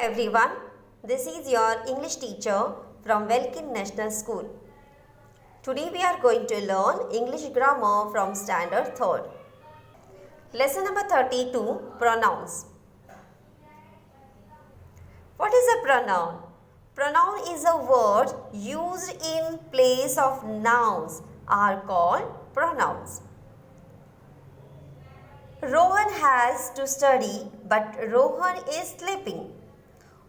everyone, this is your English teacher from Welkin National School. Today we are going to learn English grammar from Standard 3rd. Lesson number 32, Pronouns. What is a pronoun? Pronoun is a word used in place of nouns are called pronouns. Rohan has to study, but Rohan is sleeping.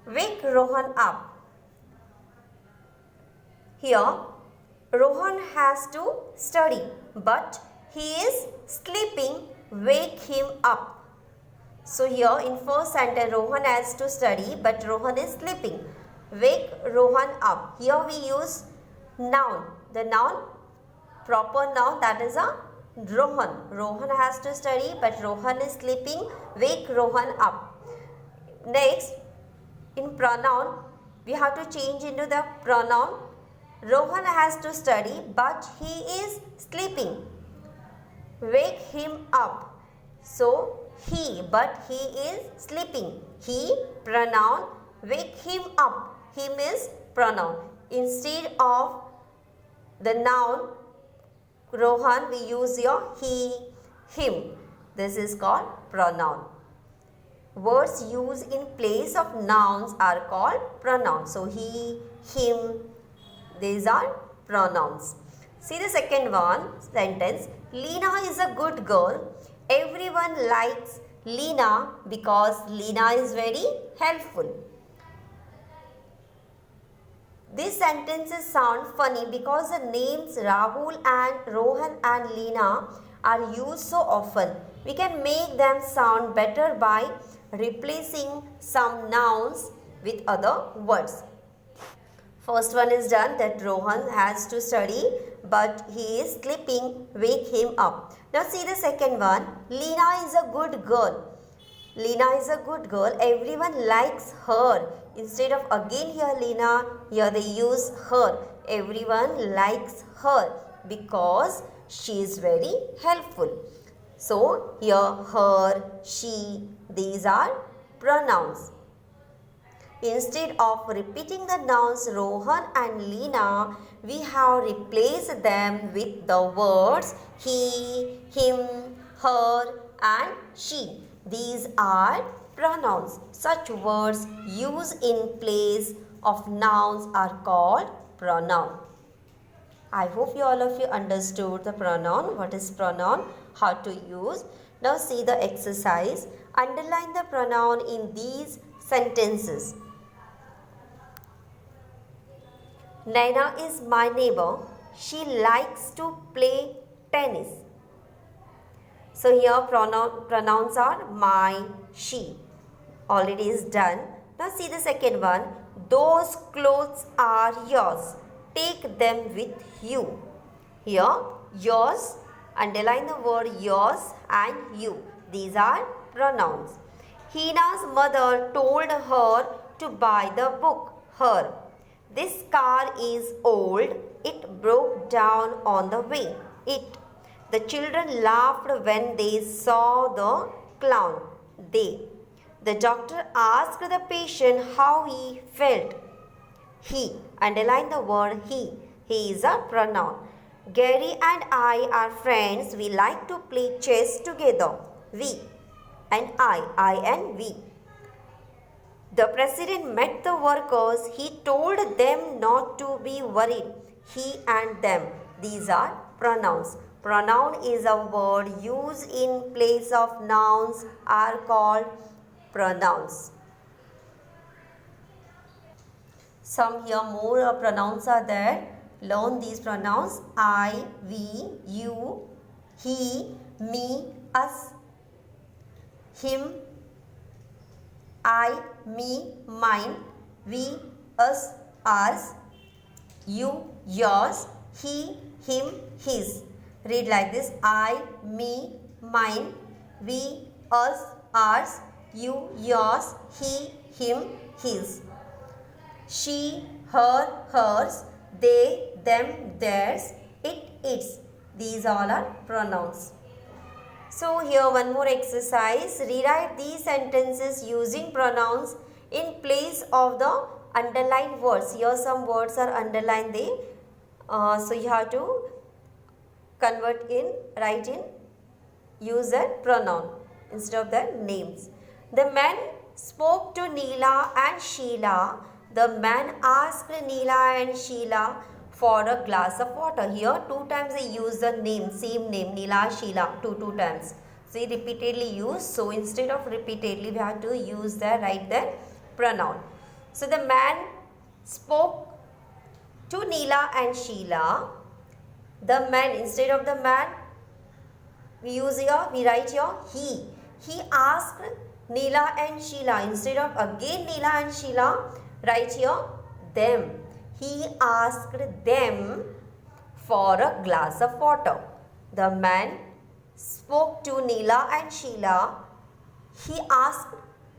Wake Rohan up. Here, Rohan has to study, but he is sleeping. Wake him up. So here in first sentence, Rohan has to study, but Rohan is sleeping. Wake Rohan up. Here we use noun. The noun, proper noun, that is a Rohan. Rohan has to study, but Rohan is sleeping. Wake Rohan up. Next, in pronoun, we have to change into the pronoun. Rohan has to study, but he is sleeping. Wake him up. So, he, but he is sleeping. He, pronoun. Wake him up. Him is pronoun. Instead of the noun Rohan, we use your he, him. This is called pronoun. Words used in place of nouns are called pronouns. So, he, him, these are pronouns. See the second one sentence. Lena is a good girl. Everyone likes Lena because Lena is very helpful. These sentences sound funny because the names Rahul and Rohan and Lena are used so often. We can make them sound better by replacing some nouns with other words. First one is done, that Rohan has to study, but he is sleeping. Wake him up. Now see the second one. Lena is a good girl. Lena is a good girl. Everyone likes her. Instead of again here Lena, here they use her. Everyone likes her because she is very helpful. So here her, she, these are pronouns. Instead of repeating the nouns Rohan and Lena, we have replaced them with the words he, him, her and she. These are pronouns. Such words used in place of nouns are called pronoun. I hope all of you understood the pronoun. What is pronoun? How to use. Now see the exercise. Underline the pronoun in these sentences. Naina is my neighbor. She likes to play tennis. So here pronouns are my, she. Already is done. Now see the second one. Those clothes are yours. Take them with you. Here yours. Underline the word yours and you. These are pronouns. Hina's mother told her to buy the book. Her. This car is old. It broke down on the way. It. The children laughed when they saw the clown. They. The doctor asked the patient how he felt. He. Underline the word he. He is a pronoun. Gary and I are friends. We like to play chess together. We and I and we. The president met the workers. He told them not to be worried. He and them. These are pronouns. Pronoun is a word used in place of nouns are called pronouns. Some here more pronouns are there. Learn these pronouns. I, we, you, he, me, us, him, I, me, mine, we, us, ours, you, yours, he, him, his. Read like this. I, me, mine, we, us, ours, you, yours, he, him, his. She, her, hers, they, them, theirs, it, its. These all are pronouns. So here one more exercise. Rewrite these sentences using pronouns in place of the underlined words. Here some words are underlined. So you have to convert in, write in, use a pronoun instead of the names. The man spoke to Neela and Sheila. The man asked Neela and Sheila for a glass of water. Here 2 times they use the name, same name, Neela, Sheila, two times. So he repeatedly used. So instead of repeatedly, we have to use the, write the pronoun. So the man spoke to Neela and Sheila. The man, instead of the man, we use here, we write here he. He asked Neela and Sheila. Instead of again Neela and Sheila, write here them. He asked them for a glass of water. The man spoke to Neela and Sheila. He asked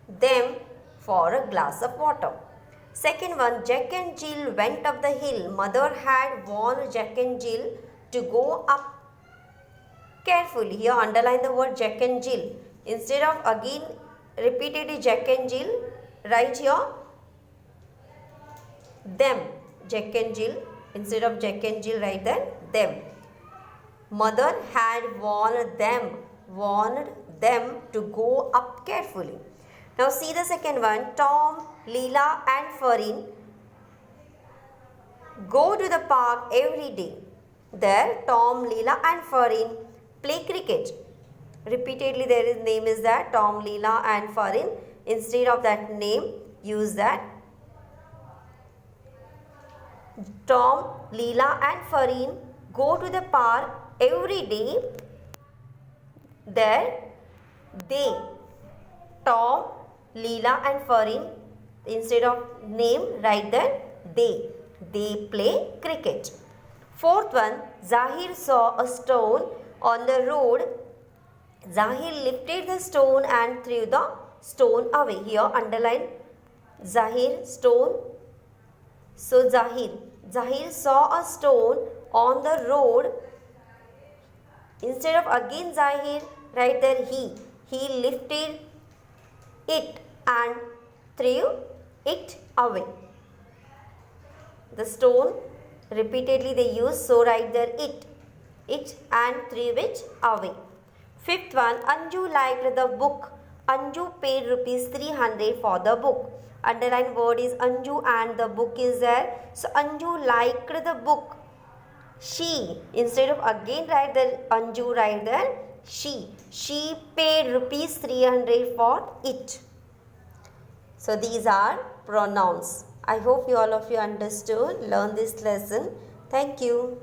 them for a glass of water. Second one, Jack and Jill went up the hill. Mother had warned Jack and Jill to go up carefully. Here underline the word Jack and Jill. Instead of again repeatedly Jack and Jill, write here them. Jack and Jill. Instead of Jack and Jill, write them. Mother had warned them to go up carefully. Now see the second one. Tom, Leela and Farin go to the park every day. There Tom, Leela and Farin play cricket. Repeatedly there is name is that Tom, Leela and Farin. Instead of that name, use that. Tom, Leela and Farin go to the park every day. There they, Tom, Leela and Farin, instead of name write that they play cricket. Fourth one, Zahir saw a stone on the road. Zahir lifted the stone and threw the stone away. Here underline Zahir, stone. So Zahir saw a stone on the road. Instead of again Zahir, write there he. He lifted it and threw it away. The stone repeatedly they use, so write there it and threw it away. Fifth one, Anju liked the book. Anju paid ₹300 for the book. Underline word is Anju and the book is there. So Anju liked the book. She, instead of again write there Anju, write there she. She paid ₹300 for it. So these are pronouns. I hope all of you understood, learn this lesson. Thank you.